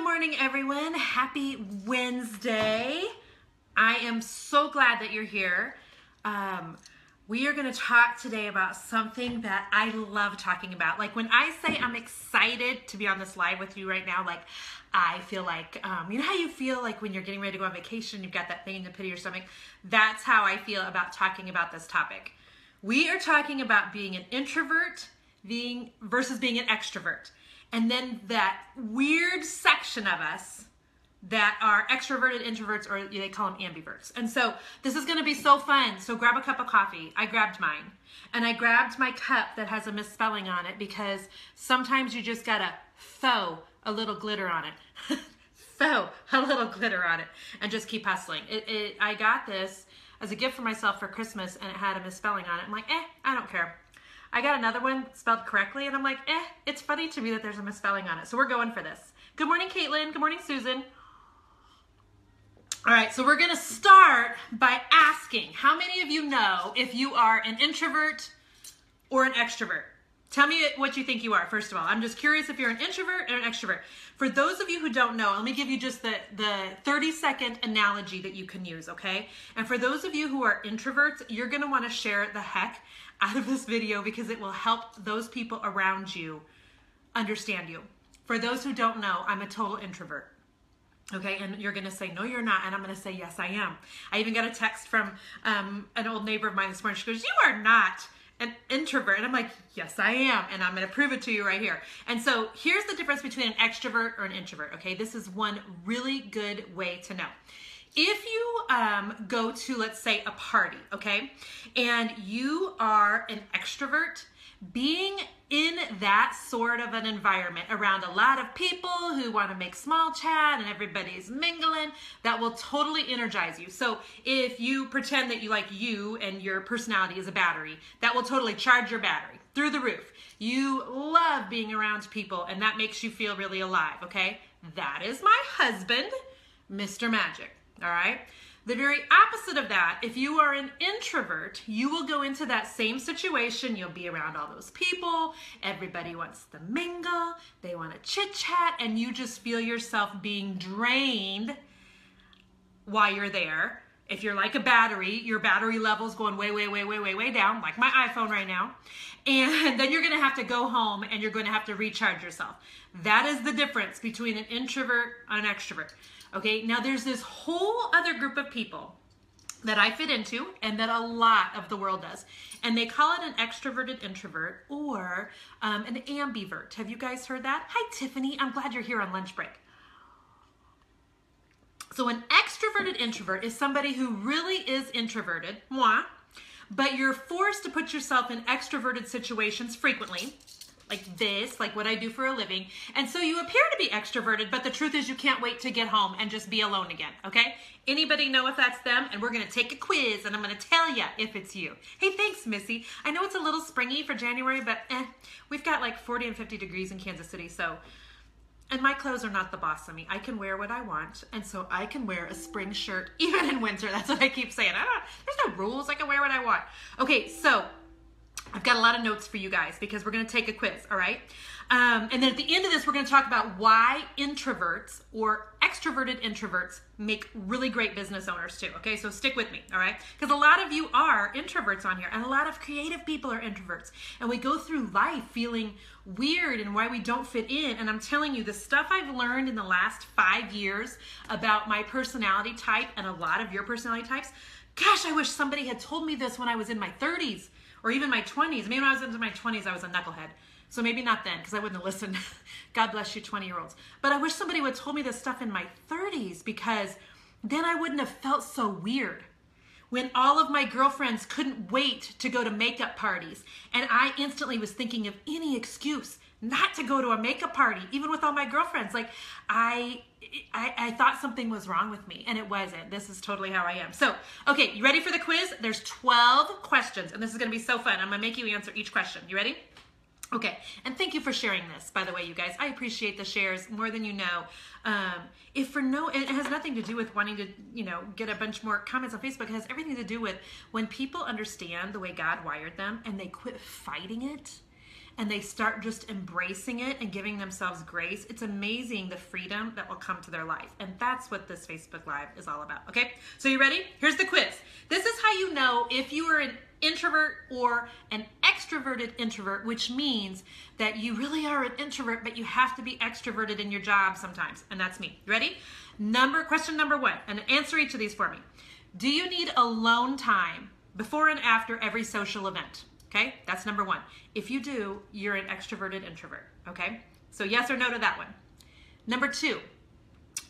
morning, everyone. Happy Wednesday. I am so glad that you're here. We are going to talk today about something that I love talking about. Like when I say I'm excited to be on this live with you right now, like I feel like, you know how you feel like when you're getting ready to go on vacation, you've got that thing in the pit of your stomach? That's how I feel about talking about this topic. We are talking about being an introvert versus being an extrovert. And then that weird section of us that are extroverted introverts, or they call them ambiverts. And so this is going to be so fun. So grab a cup of coffee. I grabbed mine. And I grabbed my cup that has a misspelling on it because sometimes you just got to throw a little glitter on it. Throw a little glitter on it and just keep hustling. I got this as a gift for myself for Christmas and it had a misspelling on it. I'm like, I don't care. I got another one spelled correctly and I'm like, it's funny to me that there's a misspelling on it. So we're going for this. Good morning, Caitlin. Good morning, Susan. All right, so we're going to start by asking, how many of you know if you are an introvert or an extrovert? Tell me what you think you are, first of all. I'm just curious if you're an introvert or an extrovert. For those of you who don't know, let me give you just the 30-second analogy that you can use, okay? And for those of you who are introverts, you're going to want to share the heck out of this video because it will help those people around you understand you. For those who don't know, I'm a total introvert. Okay, and you're going to say, no, you're not. And I'm going to say, yes, I am. I even got a text from an old neighbor of mine this morning. She goes, you are not an introvert. And I'm like, yes, I am. And I'm going to prove it to you right here. And so here's the difference between an extrovert or an introvert. Okay, this is one really good way to know. If you go to, let's say, a party, okay, and you are an extrovert, being in that sort of an environment around a lot of people who want to make small chat and everybody's mingling, that will totally energize you. So if you pretend that you and your personality is a battery, that will totally charge your battery through the roof. You love being around people and that makes you feel really alive, okay? That is my husband, Mr. Magic, all right? The very opposite of that, if you are an introvert, you will go into that same situation. You'll be around all those people. Everybody wants to mingle. They want to chit chat and you just feel yourself being drained while you're there. If you're like a battery, your battery level's going way down, like my iPhone right now. And then you're going to have to go home and you're going to have to recharge yourself. That is the difference between an introvert and an extrovert. Okay, now there's this whole other group of people that I fit into and that a lot of the world does. And they call it an extroverted introvert or an ambivert. Have you guys heard that? Hi, Tiffany. I'm glad you're here on lunch break. So an extroverted introvert is somebody who really is introverted, moi, but you're forced to put yourself in extroverted situations frequently, like this, like what I do for a living. And so you appear to be extroverted, but the truth is you can't wait to get home and just be alone again, okay? Anybody know if that's them? And we're gonna take a quiz and I'm gonna tell you if it's you. Hey, thanks, Missy. I know it's a little springy for January, but we've got like 40 and 50 degrees in Kansas City, so, and my clothes are not the boss of me. I can wear what I want, and so I can wear a spring shirt even in winter. That's what I keep saying. There's no rules, I can wear what I want. Okay, so, I've got a lot of notes for you guys because we're going to take a quiz, all right? And then at the end of this, we're going to talk about why introverts or extroverted introverts make really great business owners too, okay? So stick with me, all right? Because a lot of you are introverts on here and a lot of creative people are introverts. And we go through life feeling weird and why we don't fit in. And I'm telling you, the stuff I've learned in the last 5 years about my personality type and a lot of your personality types, gosh, I wish somebody had told me this when I was in my 30s. Or even my 20s. Maybe when I was into my 20s, I was a knucklehead. So maybe not then, because I wouldn't have listened. God bless you, 20-year-olds. But I wish somebody would have told me this stuff in my 30s, because then I wouldn't have felt so weird. When all of my girlfriends couldn't wait to go to makeup parties, and I instantly was thinking of any excuse not to go to a makeup party, even with all my girlfriends. Like, I thought something was wrong with me, and it wasn't. This is totally how I am. So, okay, you ready for the quiz? There's 12 questions, and this is going to be so fun. I'm going to make you answer each question. You ready? Okay, and thank you for sharing this, by the way, you guys. I appreciate the shares more than you know. It has nothing to do with wanting to, get a bunch more comments on Facebook. It has everything to do with when people understand the way God wired them and they quit fighting it and they start just embracing it and giving themselves grace, it's amazing the freedom that will come to their life. And that's what this Facebook Live is all about, okay? So you ready? Here's the quiz. This is how you know if you are an introvert or an extroverted introvert, which means that you really are an introvert, but you have to be extroverted in your job sometimes. And that's me. You ready? Question number 1, and answer each of these for me. Do you need alone time before and after every social event? Okay, that's number 1. If you do, you're an extroverted introvert. Okay, so yes or no to that one. Number 2,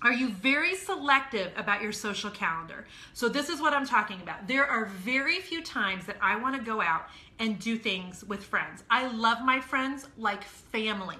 are you very selective about your social calendar? So this is what I'm talking about. There are very few times that I want to go out and do things with friends. I love my friends like family,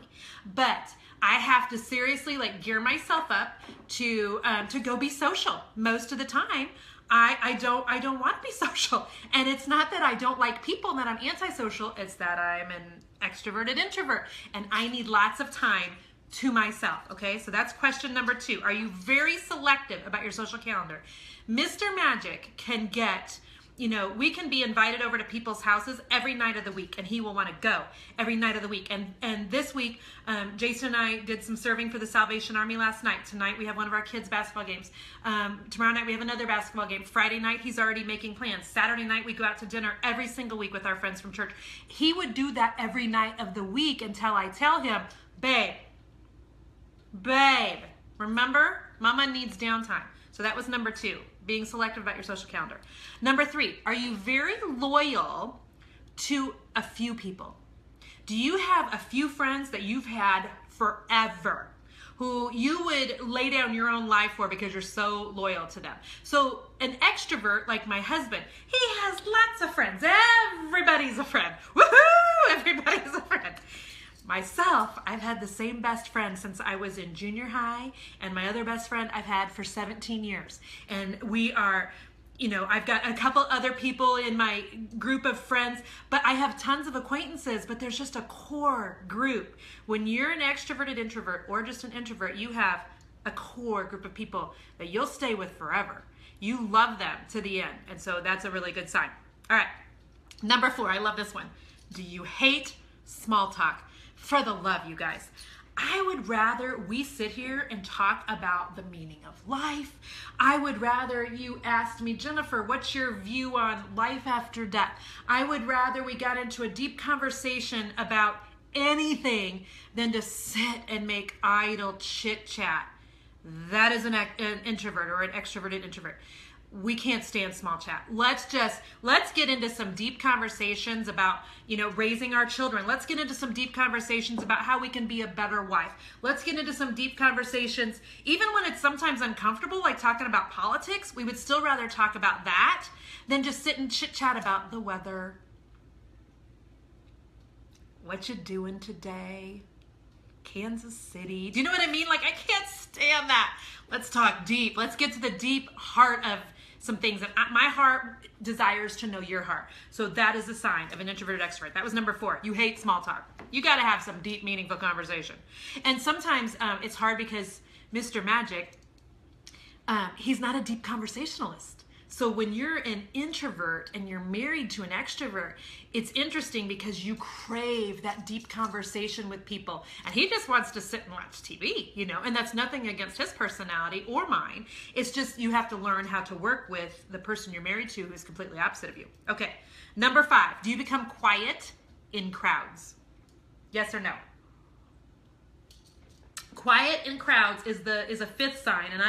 but I have to seriously like gear myself up to go be social. Most of the time, I don't want to be social. And it's not that I don't like people and that I'm antisocial, it's that I'm an extroverted introvert and I need lots of time to myself, okay? So that's question number 2. Are you very selective about your social calendar? Mr. Magic can get, we can be invited over to people's houses every night of the week, and he will want to go every night of the week. And this week, Jason and I did some serving for the Salvation Army last night. Tonight, we have one of our kids' basketball games. Tomorrow night, we have another basketball game. Friday night, he's already making plans. Saturday night, we go out to dinner every single week with our friends from church. He would do that every night of the week until I tell him, babe, remember, mama needs downtime. So that was number 2, being selective about your social calendar. Number 3, are you very loyal to a few people? Do you have a few friends that you've had forever who you would lay down your own life for because you're so loyal to them? So an extrovert like my husband, he has lots of friends. Everybody's a friend. Woohoo! Everybody's a friend. Myself, I've had the same best friend since I was in junior high, and my other best friend I've had for 17 years. And we are, I've got a couple other people in my group of friends, but I have tons of acquaintances, but there's just a core group. When you're an extroverted introvert or just an introvert, you have a core group of people that you'll stay with forever. You love them to the end, and so that's a really good sign. All right, number 4, I love this one. Do you hate small talk? For the love, you guys, I would rather we sit here and talk about the meaning of life. I would rather you asked me, Jennifer, what's your view on life after death? I would rather we got into a deep conversation about anything than to sit and make idle chit chat. That is an introvert or an extroverted introvert. We can't stand small chat. Let's get into some deep conversations about, raising our children. Let's get into some deep conversations about how we can be a better wife. Let's get into some deep conversations, even when it's sometimes uncomfortable, like talking about politics. We would still rather talk about that than just sit and chit chat about the weather. What you doing today? Kansas City. Do you know what I mean? Like, I can't stand that. Let's talk deep. Let's get to the deep heart of some things that my heart desires to know your heart. So that is a sign of an introverted extrovert. That was number 4. You hate small talk. You got to have some deep, meaningful conversation. And sometimes it's hard because Mr. Magic, he's not a deep conversationalist. So when you're an introvert and you're married to an extrovert, it's interesting because you crave that deep conversation with people. And he just wants to sit and watch TV, and that's nothing against his personality or mine. It's just you have to learn how to work with the person you're married to who's completely opposite of you. Okay, number 5, do you become quiet in crowds? Yes or no? Quiet in crowds is a 5th sign, and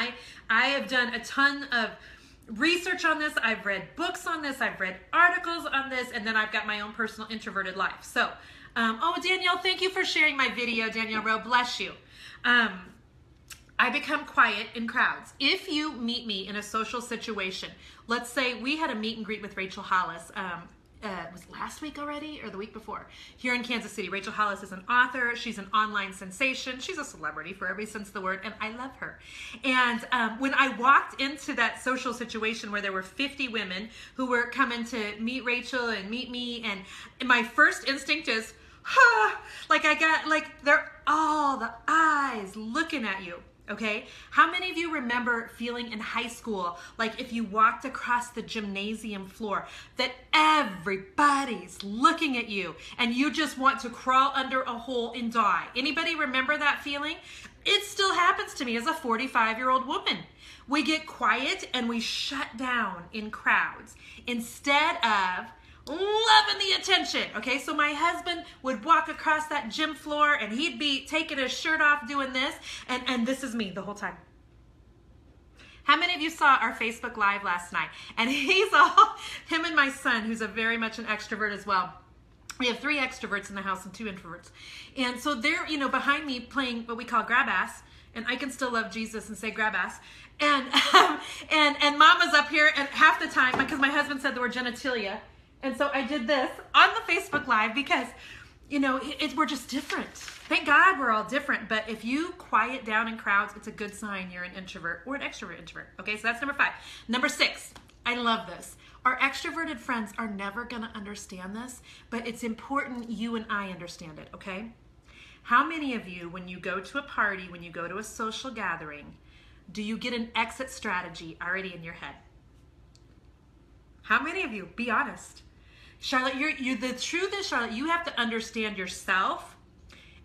I have done a ton of research on this. I've read books on this. I've read articles on this, and then I've got my own personal introverted life. So, Danielle, thank you for sharing my video. Danielle Rowe, bless you. I become quiet in crowds. If you meet me in a social situation, let's say we had a meet and greet with Rachel Hollis. Was it last week already or the week before? Here in Kansas City. Rachel Hollis is an author. She's an online sensation. She's a celebrity for every sense of the word, and I love her. And when I walked into that social situation where there were 50 women who were coming to meet Rachel and meet me, and my first instinct is, they're all the eyes looking at you. Okay? How many of you remember feeling in high school like if you walked across the gymnasium floor that everybody's looking at you and you just want to crawl under a hole and die? Anybody remember that feeling? It still happens to me as a 45-year-old woman. We get quiet and we shut down in crowds instead of loving the attention. Okay, so my husband would walk across that gym floor and he'd be taking his shirt off doing this, and this is me the whole time. How many of you saw our Facebook Live last night? And he's all, him and my son, who's a very much an extrovert as well. We have 3 extroverts in the house and 2 introverts. And so they're, you know, behind me playing what we call grab ass, and I can still love Jesus and say grab ass. And Mama's up here, and half the time, because my husband said the word genitalia, and so I did this on the Facebook Live because, you know, we're just different. Thank God we're all different. But if you quiet down in crowds, it's a good sign you're an introvert or an extrovert introvert. Okay, so that's number 5. Number 6, I love this. Our extroverted friends are never going to understand this, but it's important you and I understand it, okay? How many of you, when you go to a party, when you go to a social gathering, do you get an exit strategy already in your head? How many of you? Be honest. Charlotte, the truth is, Charlotte, you have to understand yourself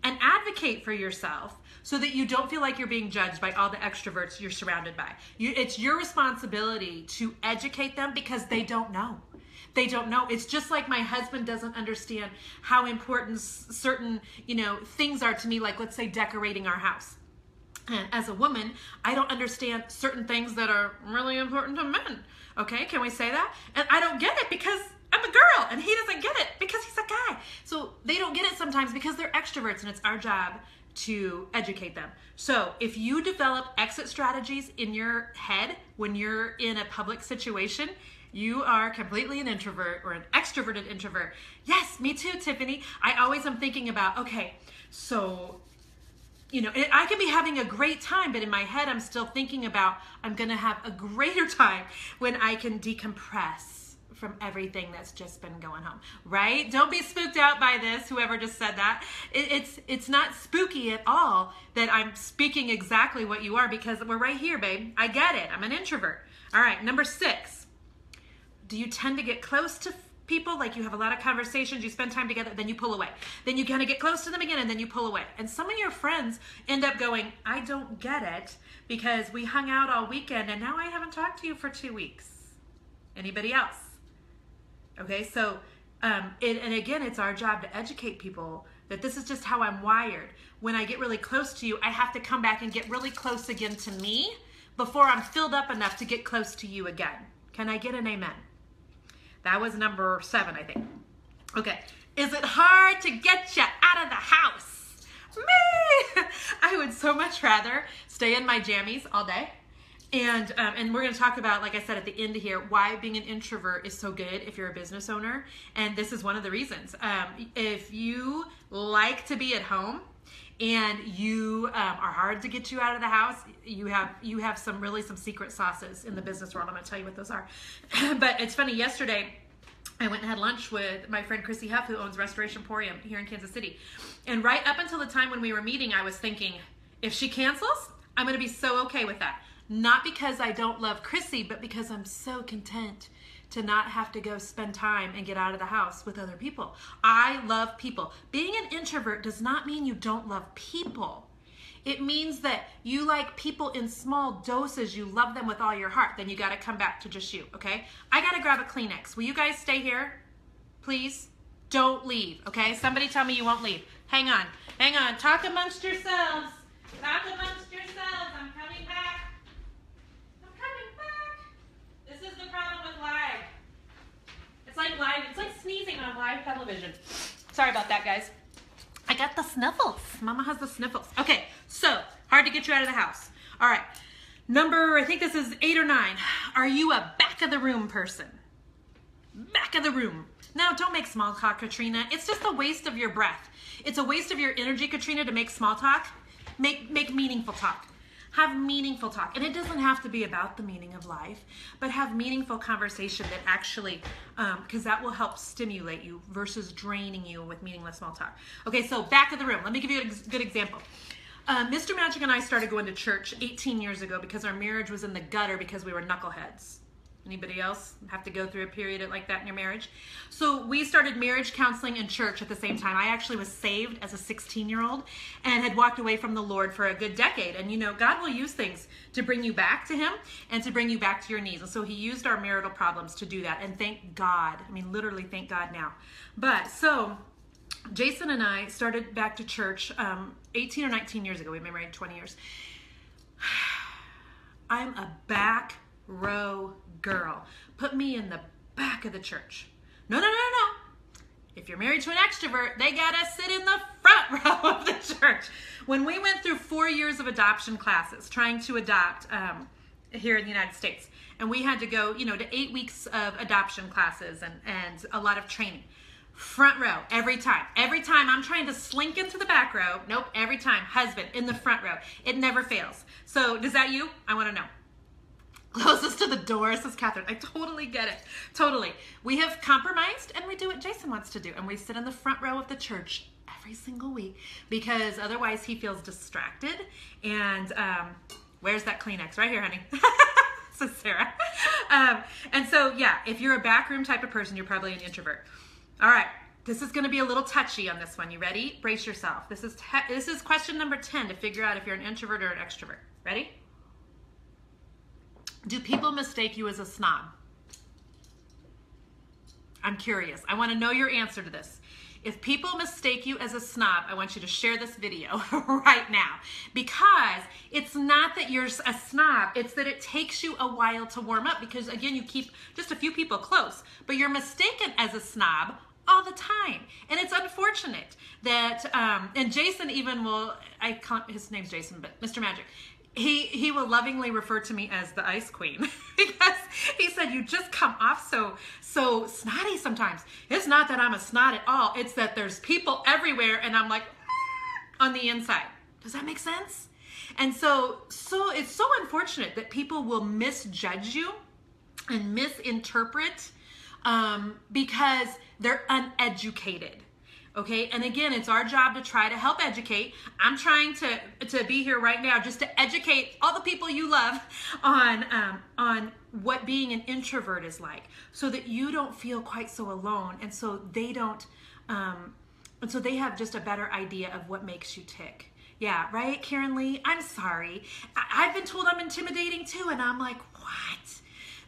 and advocate for yourself so that you don't feel like you're being judged by all the extroverts you're surrounded by. It's your responsibility to educate them because they don't know. They don't know. It's just like my husband doesn't understand how important certain, you know, things are to me, like let's say decorating our house. And as a woman, I don't understand certain things that are really important to men. Okay, can we say that? And I don't get it because I'm a girl, and he doesn't get it because he's a guy. So they don't get it sometimes because they're extroverts, and it's our job to educate them. So if you develop exit strategies in your head when you're in a public situation, you are completely an introvert or an extroverted introvert. Yes, me too, Tiffany. I always am thinking about, okay, so, you know, I can be having a great time, but in my head, I'm still thinking about I'm going to have a greater time when I can decompress from everything that's just been going on, right? Don't be spooked out by this, whoever just said that. It's not spooky at all that I'm speaking exactly what you are because we're right here, babe. I get it. I'm an introvert. All right, number 6. Do you tend to get close to people? Like you have a lot of conversations, you spend time together, then you pull away. Then you kind of get close to them again, and then you pull away. And some of your friends end up going, I don't get it because we hung out all weekend and now I haven't talked to you for 2 weeks. Anybody else? Okay, so, and again, it's our job to educate people that this is just how I'm wired. When I get really close to you, I have to come back and get really close again to me before I'm filled up enough to get close to you again. Can I get an amen? That was number 7, I think. Okay, is it hard to get you out of the house? Me! I would so much rather stay in my jammies all day. And we're going to talk about, like I said at the end here, why being an introvert is so good if you're a business owner. And this is one of the reasons. If you like to be at home and you are hard to get you out of the house, you have some secret sauces in the business world. I'm going to tell you what those are. But it's funny, yesterday I went and had lunch with my friend Chrissy Huff, who owns Restoration Emporium here in Kansas City. And right up until the time when we were meeting, I was thinking, if she cancels, I'm going to be so okay with that. Not because I don't love Chrissy, but because I'm so content to not have to go spend time and get out of the house with other people. I love people. Being an introvert does not mean you don't love people. It means that you like people in small doses. You love them with all your heart. Then you got to come back to just you, okay? I got to grab a Kleenex. Will you guys stay here? Please? Don't leave, okay? Somebody tell me you won't leave. Hang on. Hang on. Talk amongst yourselves. Talk amongst yourselves. I'm coming back. This is the problem with live. It's like live. It's like sneezing on live television. Sorry about that, guys. I got the sniffles. Mama has the sniffles. Okay, so hard to get you out of the house. All right, number, I think this is 8 or 9. Are you a back of the room person? Back of the room. Now, don't make small talk, Katrina. It's just a waste of your breath. It's a waste of your energy, Katrina, to make small talk. Make meaningful talk. Have meaningful talk. And it doesn't have to be about the meaning of life, but have meaningful conversation that actually, because that will help stimulate you versus draining you with meaningless small talk. Okay, so back of the room. Let me give you a good example. Mr. Magic and I started going to church 18 years ago because our marriage was in the gutter because we were knuckleheads. Anybody else have to go through a period like that in your marriage? So we started marriage counseling in church at the same time. I actually was saved as a 16-year-old and had walked away from the Lord for a good decade. And you know, God will use things to bring you back to Him and to bring you back to your knees. And so He used our marital problems to do that. And thank God. I mean, literally thank God now. But so Jason and I started back to church 18 or 19 years ago. We've been married 20 years. I'm a back row girl. Put me in the back of the church. No. If you're married to an extrovert, they gotta sit in the front row of the church. When we went through 4 years of adoption classes, trying to adopt here in the United States, and we had to go, you know, to 8 weeks of adoption classes and a lot of training. Front row, every time. Every time I'm trying to slink into the back row. Nope, every time. Husband in the front row. It never fails. So, is that you? I want to know. Closest to the door, says Catherine. I totally get it. Totally. We have compromised and we do what Jason wants to do. And we sit in the front row of the church every single week because otherwise he feels distracted. And where's that Kleenex? Right here, honey. Says Sarah. And so, yeah, if you're a backroom type of person, you're probably an introvert. All right. This is going to be a little touchy on this one. You ready? Brace yourself. This is question number 10 to figure out if you're an introvert or an extrovert. Ready? Do people mistake you as a snob? I'm curious. I want to know your answer to this. If people mistake you as a snob, I want you to share this video right now. Because it's not that you're a snob, it's that it takes you a while to warm up because, again, you keep just a few people close. But you're mistaken as a snob all the time. And it's unfortunate that, and Jason even will, his name's Jason, but Mr. Magic, he will lovingly refer to me as the ice queen because he said, you just come off so snotty sometimes. It's not that I'm a snot at all. It's that there's people everywhere and I'm like on the inside. Does that make sense? And so it's so unfortunate that people will misjudge you and misinterpret because they're uneducated. Okay, and again, it's our job to try to help educate. I'm trying to be here right now just to educate all the people you love on what being an introvert is like, so that you don't feel quite so alone, and so they don't, and so they have just a better idea of what makes you tick. Yeah, right, Karen Lee? I'm sorry. I've been told I'm intimidating too, and I'm like, what?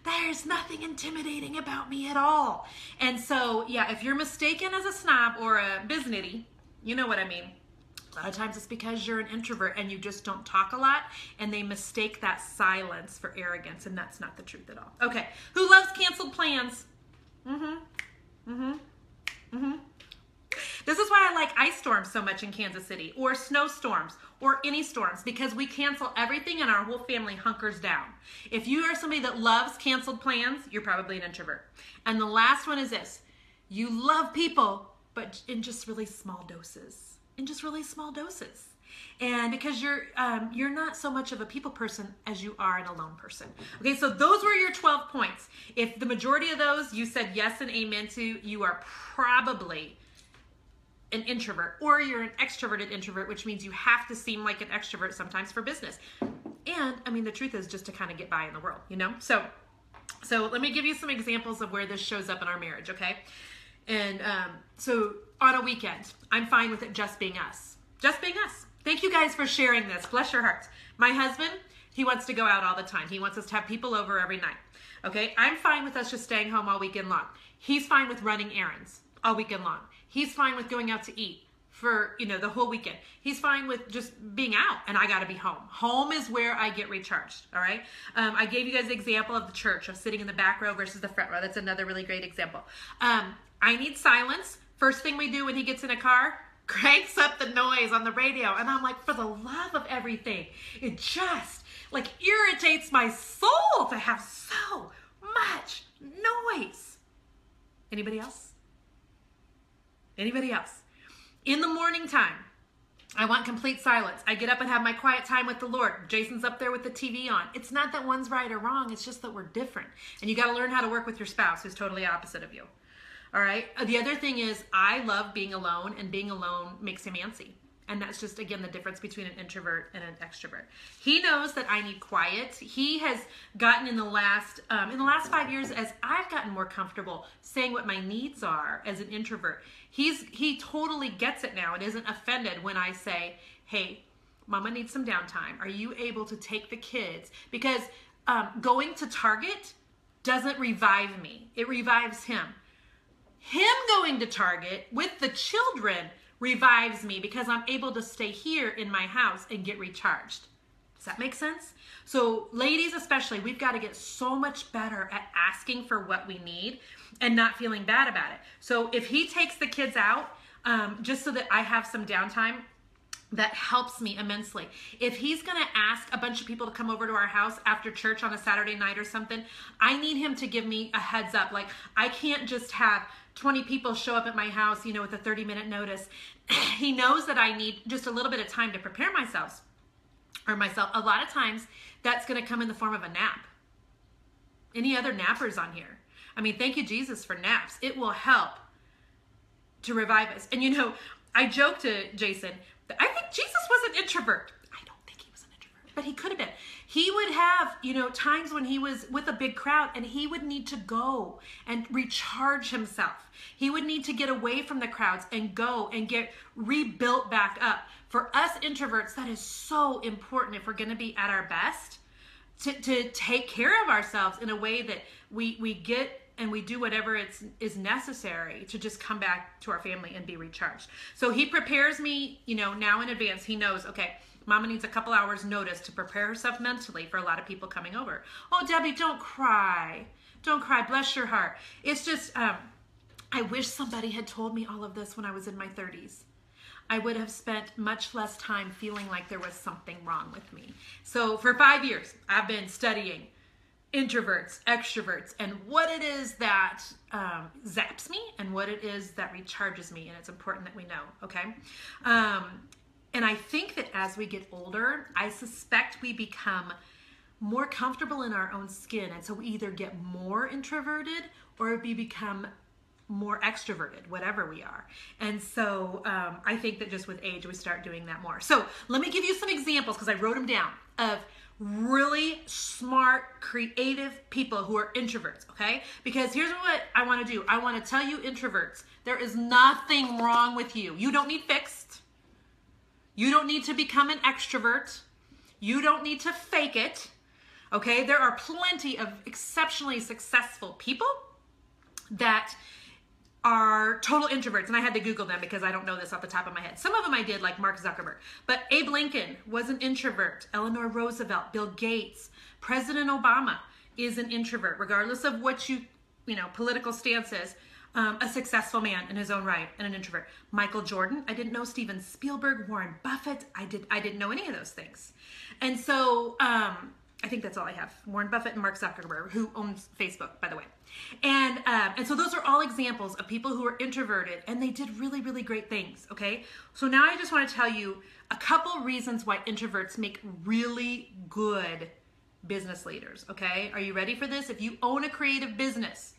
There's nothing intimidating about me at all. And so, yeah, if you're mistaken as a snob or a biznitty, you know what I mean. A lot of times it's because you're an introvert and you just don't talk a lot, and they mistake that silence for arrogance, and that's not the truth at all. Okay, who loves canceled plans? This is why I like ice storms so much in Kansas City, or snowstorms, or any storms, because we cancel everything and our whole family hunkers down. If you are somebody that loves canceled plans, you're probably an introvert. And the last one is this: you love people, but in just really small doses. In just really small doses. And because you're not so much of a people person as you are an alone person. Okay, so those were your 12 points. If the majority of those you said yes and amen to, you are probably an introvert, or you're an extroverted introvert, which means you have to seem like an extrovert sometimes for business. And I mean, the truth is just to kind of get by in the world, you know? So let me give you some examples of where this shows up in our marriage, okay? And so on a weekend, I'm fine with it just being us. Just being us. Thank you guys for sharing this. Bless your hearts. My husband, he wants to go out all the time. He wants us to have people over every night. Okay? I'm fine with us just staying home all weekend long. He's fine with running errands all weekend long. He's fine with going out to eat for, you know, the whole weekend. He's fine with just being out, and I got to be home. Home is where I get recharged, all right? I gave you guys the example of the church, of sitting in the back row versus the front row. That's another really great example. I need silence. First thing we do when he gets in a car, cranks up the noise on the radio. And I'm like, for the love of everything, it just like irritates my soul to have so much noise. Anybody else? Anybody else? In the morning time, I want complete silence. I get up and have my quiet time with the Lord. Jason's up there with the TV on. It's not that one's right or wrong. It's just that we're different. And you got to learn how to work with your spouse who's totally opposite of you. All right? The other thing is I love being alone, and being alone makes him antsy. And that's just, again, the difference between an introvert and an extrovert. He knows that I need quiet. He has gotten in the last 5 years, as I've gotten more comfortable saying what my needs are as an introvert, he totally gets it now and isn't offended when I say, hey, Mama needs some downtime. Are you able to take the kids? Because going to Target doesn't revive me. It revives him. Him going to Target with the children revives me because I'm able to stay here in my house and get recharged. Does that make sense? So ladies especially, we've got to get so much better at asking for what we need and not feeling bad about it. So if he takes the kids out, just so that I have some downtime, that helps me immensely. If he's going to ask a bunch of people to come over to our house after church on a Saturday night or something, I need him to give me a heads up. Like, I can't just have 20 people show up at my house, with a 30-minute notice. He knows that I need just a little bit of time to prepare myself. A lot of times, that's going to come in the form of a nap. Any other nappers on here? I mean, thank you, Jesus, for naps. It will help to revive us. And I joked to Jason, I think Jesus was an introvert. I don't think he was an introvert, but he could have been. He would have, times when he was with a big crowd and he would need to go and recharge himself. He would need to get away from the crowds and go and get rebuilt back up. For us introverts, that is so important if we're going to be at our best, to take care of ourselves in a way that we get and we do whatever is necessary to just come back to our family and be recharged. So he prepares me, now in advance. He knows, okay, Mama needs a couple hours notice to prepare herself mentally for a lot of people coming over. Oh, Debbie, don't cry. Don't cry. Bless your heart. It's just, I wish somebody had told me all of this when I was in my 30s. I would have spent much less time feeling like there was something wrong with me. So for 5 years, I've been studying introverts, extroverts, and what it is that zaps me and what it is that recharges me. And it's important that we know, okay? And I think that as we get older, I suspect we become more comfortable in our own skin. And so we either get more introverted or we become more extroverted, whatever we are. And so I think that just with age, we start doing that more. So let me give you some examples, because I wrote them down, of really smart, creative people who are introverts, okay? Because here's what I want to do. I want to tell you introverts, there is nothing wrong with you. You don't need fixed. You don't need to become an extrovert. You don't need to fake it, okay? There are plenty of exceptionally successful people that are total introverts, and I had to Google them because I don't know this off the top of my head. Some of them I did, like Mark Zuckerberg, but Abe Lincoln was an introvert. Eleanor Roosevelt, Bill Gates, President Obama is an introvert, regardless of what political stance is. A successful man in his own right and an introvert. Michael Jordan, I didn't know. Steven Spielberg, Warren Buffett, I didn't know any of those things. And so I think that's all I have. Warren Buffett and Mark Zuckerberg, who owns Facebook, by the way. And so those are all examples of people who are introverted, and they did really, really great things, okay? So now I just want to tell you a couple reasons why introverts make really good business leaders, okay? Are you ready for this? If you own a creative business,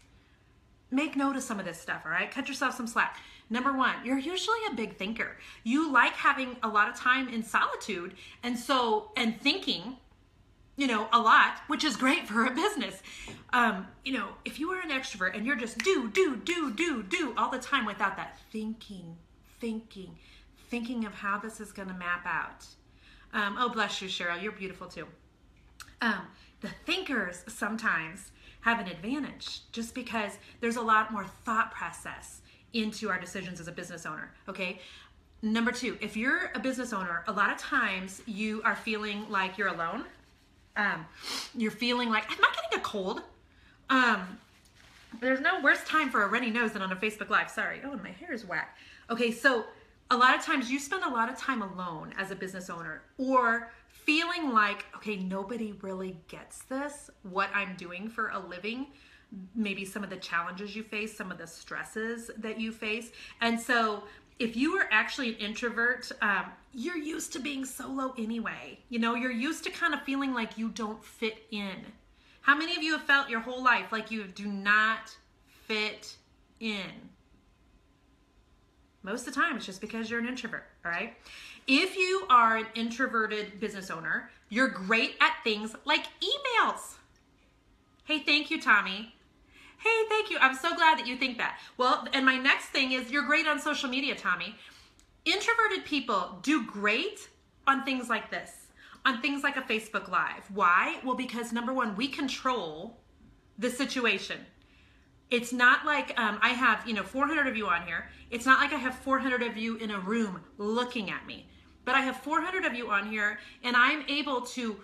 make note of some of this stuff, all right? Cut yourself some slack. Number one, you're usually a big thinker. You like having a lot of time in solitude and thinking, a lot, which is great for a business. If you are an extrovert and you're just do all the time without that thinking of how this is going to map out. Oh, bless you, Cheryl. You're beautiful too. The thinkers sometimes have an advantage just because there's a lot more thought process into our decisions as a business owner, okay? Number two, if you're a business owner, a lot of times you are feeling like you're alone. You're feeling like, am I getting a cold? There's no worse time for a runny nose than on a Facebook Live. Sorry. Oh, and my hair is whack. Okay, so a lot of times you spend a lot of time alone as a business owner, or feeling like, okay, nobody really gets this, what I'm doing for a living, maybe some of the challenges you face, some of the stresses that you face. And so if you are actually an introvert, you're used to being solo anyway. You're used to kind of feeling like you don't fit in. How many of you have felt your whole life like you do not fit in? Most of the time, it's just because you're an introvert, all right? If you are an introverted business owner, you're great at things like emails. Hey, thank you, Tommy. Hey, thank you. I'm so glad that you think that. Well, and my next thing is you're great on social media, Tommy. Introverted people do great on things like this, on things like a Facebook Live. Why? Well, because number one, we control the situation. It's not like I have, 400 of you on here. It's not like I have 400 of you in a room looking at me. But I have 400 of you on here, and I'm able to,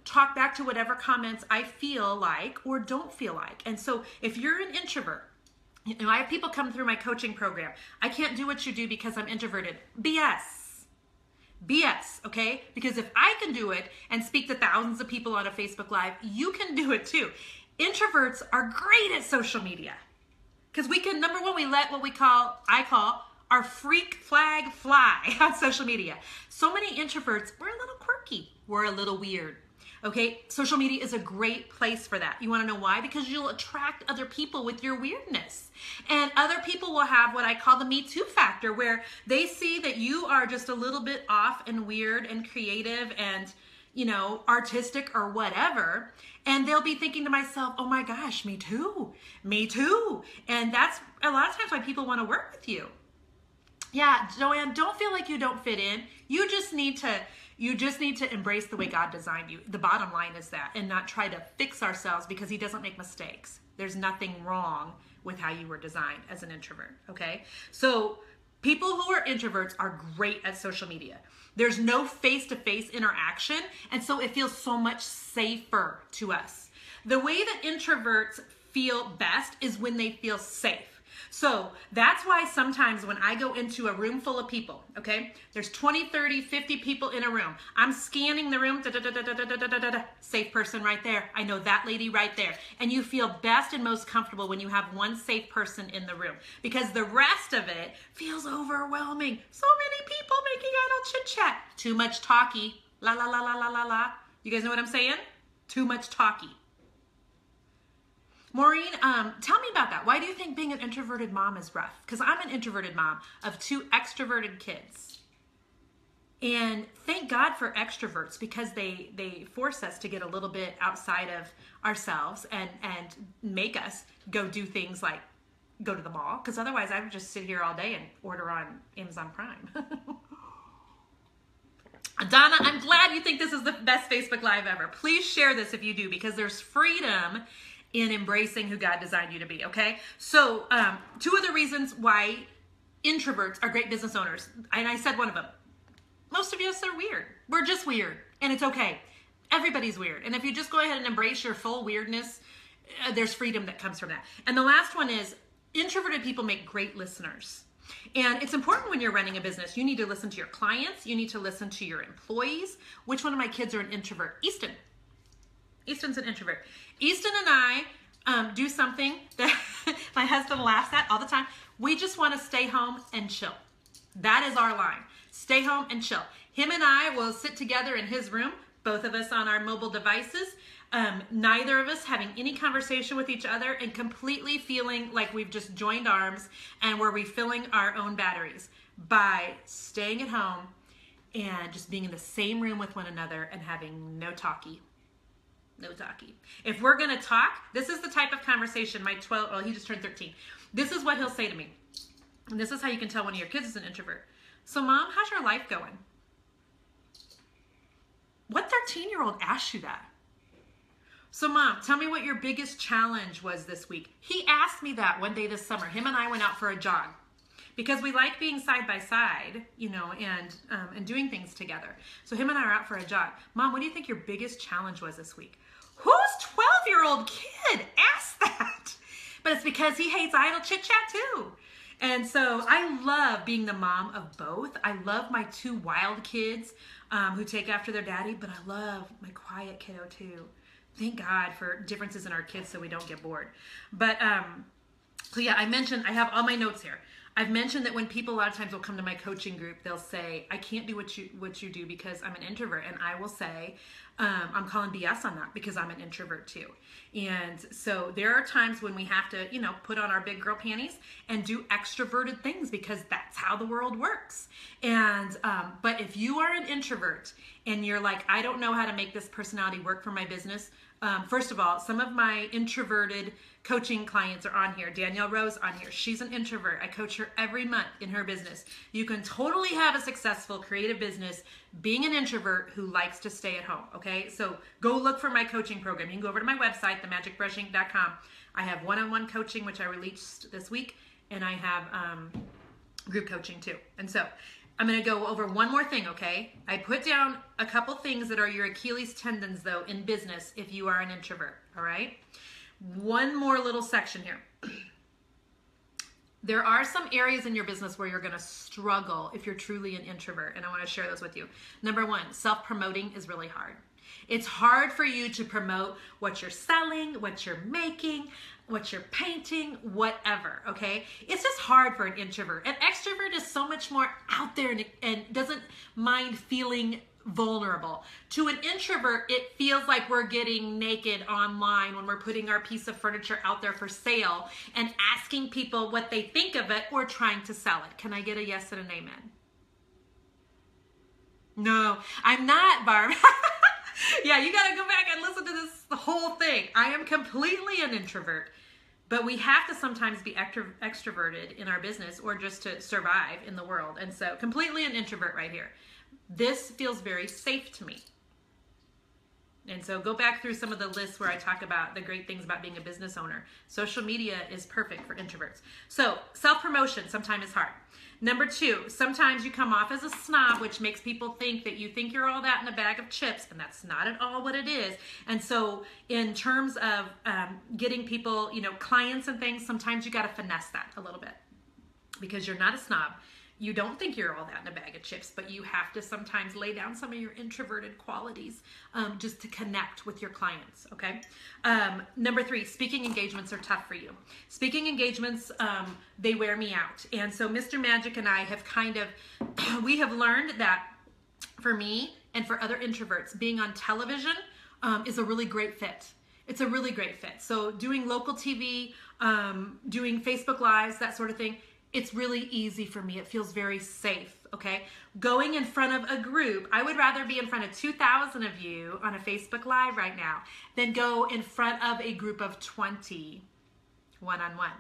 talk back to whatever comments I feel like or don't feel like. And so if you're an introvert, I have people come through my coaching program. I can't do what you do because I'm introverted. BS, okay? Because if I can do it and speak to thousands of people on a Facebook Live, you can do it too. Introverts are great at social media because we can, number one, we let what I call our freak flag fly on social media. So many introverts, we're a little quirky. We're a little weird. Okay, social media is a great place for that. You want to know why? Because you'll attract other people with your weirdness. And other people will have what I call the Me Too factor, where they see that you are just a little bit off and weird and creative and, artistic or whatever. And they'll be thinking to myself, oh my gosh, me too. And that's a lot of times why people want to work with you. Yeah, Joanne, don't feel like you don't fit in. You just need to embrace the way God designed you. The bottom line is that, and not try to fix ourselves because he doesn't make mistakes. There's nothing wrong with how you were designed as an introvert, okay? So people who are introverts are great at social media. There's no face-to-face interaction, and so it feels so much safer to us. The way that introverts feel best is when they feel safe. So that's why sometimes when I go into a room full of people, okay, there's 20, 30, 50 people in a room. I'm scanning the room, safe person right there. I know that lady right there. And you feel best and most comfortable when you have one safe person in the room because the rest of it feels overwhelming. So many people making idle chit chat. Too much talky. La, la, la, la, la, la, la. You guys know what I'm saying? Too much talky. Maureen, tell me about that. Why do you think being an introverted mom is rough? Because I'm an introverted mom of 2 extroverted kids. And thank God for extroverts because they force us to get a little bit outside of ourselves and make us go do things like go to the mall. Because otherwise I would just sit here all day and order on Amazon Prime. Donna, I'm glad you think this is the best Facebook Live ever. Please share this if you do because there's freedom in embracing who God designed you to be, okay? So 2 other reasons why introverts are great business owners. And I said one of them. Most of us are weird. We're just weird, and it's okay. Everybody's weird. And if you just go ahead and embrace your full weirdness, there's freedom that comes from that. And the last one is introverted people make great listeners. And it's important when you're running a business. You need to listen to your clients. You need to listen to your employees. Which one of my kids are an introvert? Easton's an introvert. Easton and I do something that my husband laughs at all the time. We just want to stay home and chill. That is our line. Stay home and chill. Him and I will sit together in his room, both of us on our mobile devices, neither of us having any conversation with each other and completely feeling like we've just joined arms and we're refilling our own batteries by staying at home and just being in the same room with one another and having no talkie. No talkie. If we're going to talk, this is the type of conversation he just turned 13. This is what he'll say to me. And this is how you can tell one of your kids is an introvert. So Mom, how's your life going? What 13-year-old asked you that? So Mom, tell me what your biggest challenge was this week. He asked me that one day this summer. Him and I went out for a jog because we like being side by side, and doing things together. So him and I are out for a jog. Mom, what do you think your biggest challenge was this week? Whose 12-year-old kid asked that? But it's because he hates idle chit-chat too. And so I love being the mom of both. I love my 2 wild kids who take after their daddy, but I love my quiet kiddo too. Thank God for differences in our kids so we don't get bored. But so yeah, I mentioned I have all my notes here. I've mentioned that when people a lot of times will come to my coaching group, they'll say, I can't do what you do because I'm an introvert. And I will say, I'm calling BS on that because I'm an introvert too. And so there are times when we have to, put on our big girl panties and do extroverted things because that's how the world works. And, but if you are an introvert and you're like, I don't know how to make this personality work for my business. First of all, some of my introverted coaching clients are on here. Danielle Rose on here. She's an introvert. I coach her every month in her business. You can totally have a successful creative business being an introvert who likes to stay at home. Okay, so go look for my coaching program. You can go over to my website, themagicbrushing.com. I have one-on-one coaching, which I released this week, and I have group coaching too. And so I'm going to go over one more thing, okay? I put down a couple things that are your Achilles tendons, though, in business if you are an introvert, all right? One more little section here. There are some areas in your business where you're going to struggle if you're truly an introvert, and I want to share those with you. Number one, self-promoting is really hard. It's hard for you to promote what you're selling, what you're making, what you're painting, whatever, okay? It's just hard for an introvert. An extrovert is so much more out there and doesn't mind feeling vulnerable. To an introvert, it feels like we're getting naked online when we're putting our piece of furniture out there for sale and asking people what they think of it or trying to sell it. Can I get a yes and an amen? No, I'm not, Barb. Yeah, you got to go back and listen to the whole thing. I am completely an introvert, but we have to sometimes be extroverted in our business or just to survive in the world. And so completely an introvert right here. This feels very safe to me. And so go back through some of the lists where I talk about the great things about being a business owner. Social media is perfect for introverts. So self-promotion sometimes is hard. Number two, sometimes you come off as a snob, which makes people think that you think you're all that in a bag of chips, and that's not at all what it is. And so in terms of getting people, clients and things, sometimes you got to finesse that a little bit because you're not a snob. You don't think you're all that in a bag of chips, but you have to sometimes lay down some of your introverted qualities just to connect with your clients, okay? Number three, speaking engagements are tough for you. Speaking engagements, they wear me out. And so Mr. Magic and I have we have learned that for me and for other introverts, being on television is a really great fit. It's a really great fit. So doing local TV, doing Facebook Lives, that sort of thing, it's really easy for me. It feels very safe, okay? Going in front of a group, I would rather be in front of 2,000 of you on a Facebook Live right now than go in front of a group of 20 one-on-one.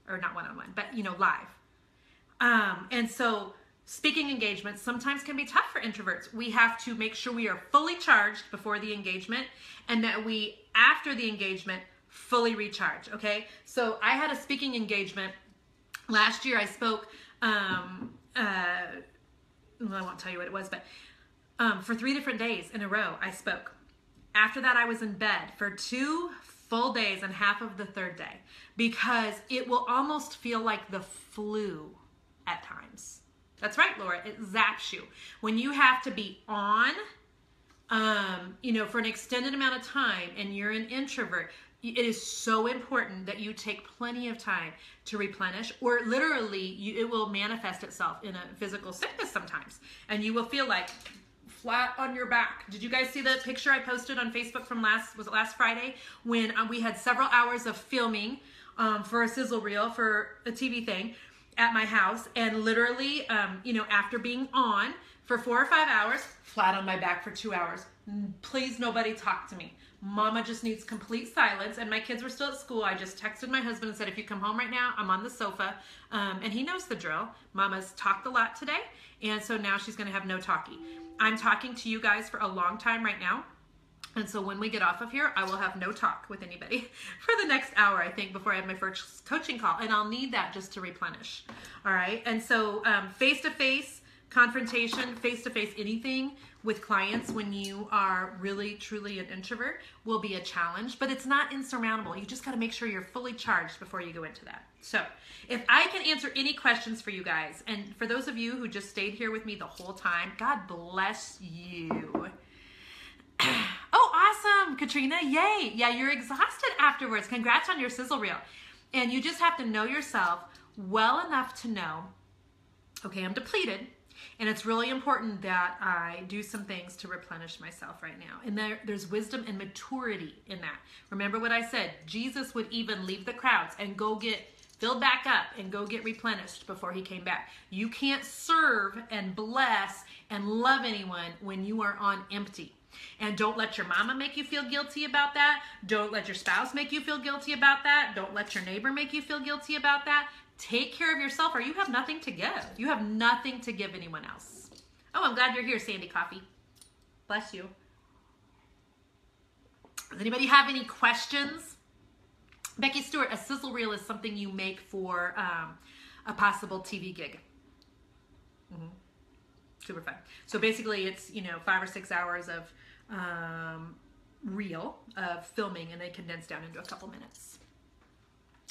Or not one-on-one, but, live. And so speaking engagements sometimes can be tough for introverts. We have to make sure we are fully charged before the engagement and that we, after the engagement, fully recharge, okay? So I had a speaking engagement last year. I spoke, I won't tell you what it was, but for 3 different days in a row, I spoke. After that, I was in bed for 2 full days and half of the 3rd day because it will almost feel like the flu at times. That's right, Laura. It zaps you. When you have to be on, for an extended amount of time and you're an introvert, it is so important that you take plenty of time to replenish, or literally it will manifest itself in a physical sickness sometimes. And you will feel like flat on your back. Did you guys see the picture I posted on Facebook from last Friday when we had several hours of filming for a sizzle reel for a TV thing at my house, and literally, after being on for 4 or 5 hours, flat on my back for 2 hours. Please, nobody talk to me. Mama just needs complete silence, and my kids were still at school. I just texted my husband and said, if you come home right now, I'm on the sofa, and he knows the drill. Mama's talked a lot today, and so now she's going to have no talking. I'm talking to you guys for a long time right now, and so when we get off of here, I will have no talk with anybody for the next hour, I think, before I have my first coaching call, and I'll need that just to replenish, all right? And so face-to-face confrontation, face-to-face anything with clients when you are really, truly an introvert will be a challenge, but it's not insurmountable. You just got to make sure you're fully charged before you go into that. So if I can answer any questions for you guys, and for those of you who just stayed here with me the whole time, God bless you. Oh, awesome, Katrina, yay. Yeah, you're exhausted afterwards. Congrats on your sizzle reel. And you just have to know yourself. well enough to know, okay, I'm depleted, and it's really important that I do some things to replenish myself right now. And there's wisdom and maturity in that. Remember what I said, Jesus would even leave the crowds and go get filled back up and go get replenished before he came back. You can't serve and bless and love anyone when you are on empty. And don't let your mama make you feel guilty about that. Don't let your spouse make you feel guilty about that. Don't let your neighbor make you feel guilty about that. Take care of yourself or you have nothing to give. You have nothing to give anyone else. Oh, I'm glad you're here, Sandy Coffee. Bless you. Does anybody have any questions? Becky Stewart, a sizzle reel is something you make for a possible TV gig. Super fun. So basically it's, 5 or 6 hours of reel of filming and then condensed down into a couple minutes.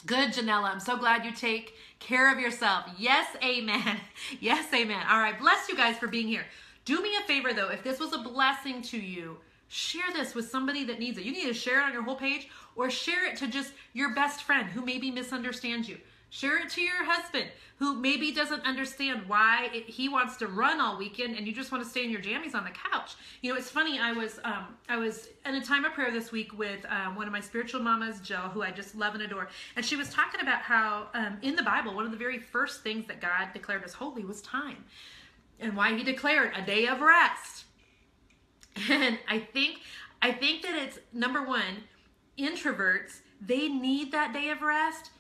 Good, Janella. I'm so glad you take care of yourself. Yes, amen. Yes, amen. All right. Bless you guys for being here. Do me a favor, though. If this was a blessing to you, share this with somebody that needs it. You need to share it on your whole page or share it to just your best friend who maybe misunderstands you. Share it to your husband who maybe doesn't understand why he wants to run all weekend and you just want to stay in your jammies on the couch. It's funny. I was in a time of prayer this week with one of my spiritual mamas, Jill, who I just love and adore. And she was talking about how in the Bible, one of the very first things that God declared as holy was time, and why he declared a day of rest. And I think that it's, number one, introverts, they need that day of rest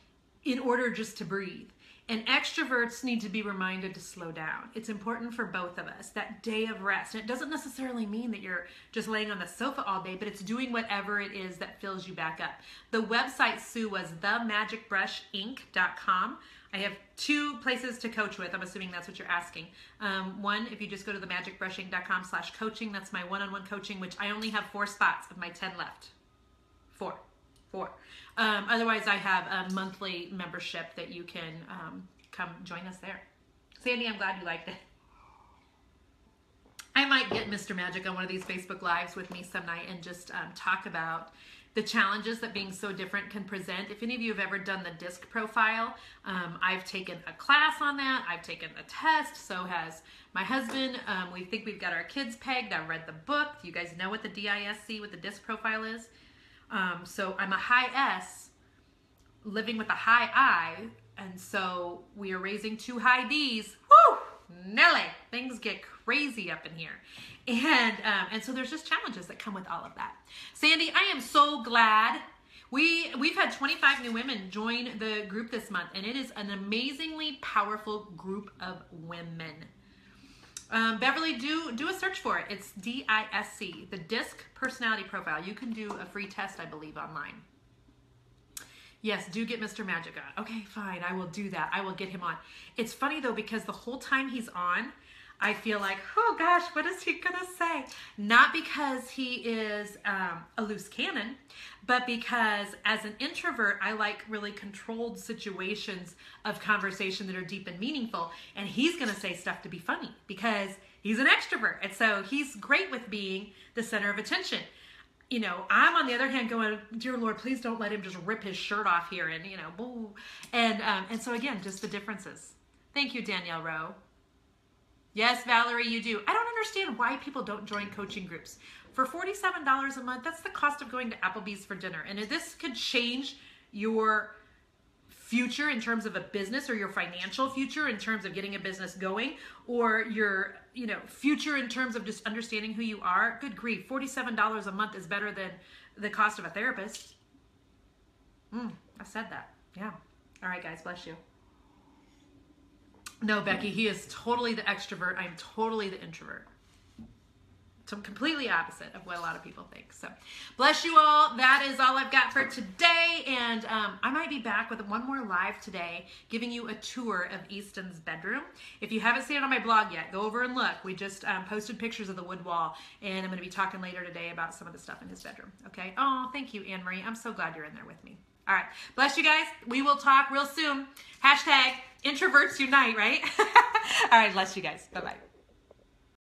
in order just to breathe. And extroverts need to be reminded to slow down. It's important for both of us, that day of rest. And it doesn't necessarily mean that you're just laying on the sofa all day, but it's doing whatever it is that fills you back up. The website, Sue, was themagicbrushinc.com. I have 2 places to coach with. I'm assuming that's what you're asking. One, if you just go to themagicbrushinc.com/coaching, that's my one-on-one coaching, which I only have 4 spots of my 10 left. 4. Otherwise, I have a monthly membership that you can come join us there. Sandy, I'm glad you liked it. I might get Mr. Magic on one of these Facebook Lives with me some night and just talk about the challenges that being so different can present. If any of you have ever done the DISC profile, I've taken a class on that. I've taken a test. So has my husband. We think we've got our kids pegged. I've read the book. You guys know what the DISC, what the DISC profile is? So I'm a high S living with a high I, and so we are raising 2 high Ds. Woo! Nelly! Things get crazy up in here. And so there's just challenges that come with all of that. Sandy, I am so glad. We've had 25 new women join the group this month, and it is an amazingly powerful group of women. Beverly, do a search for it. It's DISC, the DISC personality profile. You can do a free test, I believe, online. Yes, do get Mr. Magic on. Okay, fine, I will do that. I will get him on. It's funny, though, because the whole time he's on, I feel like, oh gosh, what is he gonna say? Not because he is a loose cannon, but because as an introvert, I like really controlled situations of conversation that are deep and meaningful. And he's gonna say stuff to be funny because he's an extrovert. And so he's great with being the center of attention. I'm on the other hand going, dear Lord, please don't let him just rip his shirt off here and, boo. And so again, just the differences. Thank you, Danielle Rowe. Yes, Valerie, you do. I don't understand why people don't join coaching groups. For $47 a month, that's the cost of going to Applebee's for dinner. And if this could change your future in terms of a business, or your financial future in terms of getting a business going, or your future in terms of just understanding who you are, good grief, $47 a month is better than the cost of a therapist. I said that. Yeah. All right, guys, bless you. No, Becky, he is totally the extrovert. I'm totally the introvert. So I'm completely opposite of what a lot of people think. So bless you all. That is all I've got for today. And I might be back with one more live today, giving you a tour of Easton's bedroom. If you haven't seen it on my blog yet, go over and look. We just posted pictures of the wood wall, and I'm going to be talking later today about some of the stuff in his bedroom. Okay. Oh, thank you, Anne Marie. I'm so glad you're in there with me. All right. Bless you guys. We will talk real soon. #Introverts Unite, right? All right. Bless you guys. Bye-bye.